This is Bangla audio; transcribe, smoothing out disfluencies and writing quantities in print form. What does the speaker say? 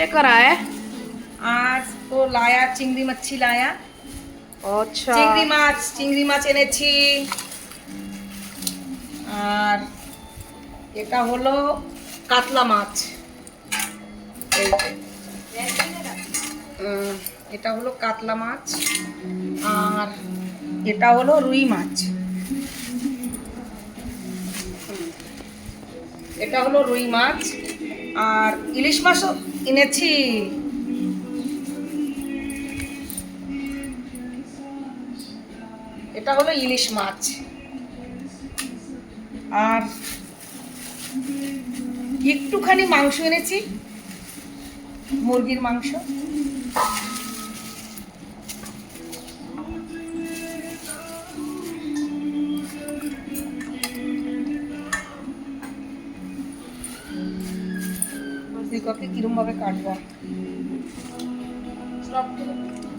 लेकर आए? आज तो लाया चिंगड़ी मच्छी लाया। अच्छा। চিংড়ি মাছ এনেছি। আর এটা হলো কাতলা মাছ। এই যে। এটা হলো কাতলা মাছ আর এটা হলো রুই মাছ। এটা হলো রুই মাছ আর ইলিশ মাছও এনেছি। এটা হলো ইলিশ মাছ আর একটুখানি মাংস এনেছি, মুরগির মাংস। কিরম ভাবে কাটবো সব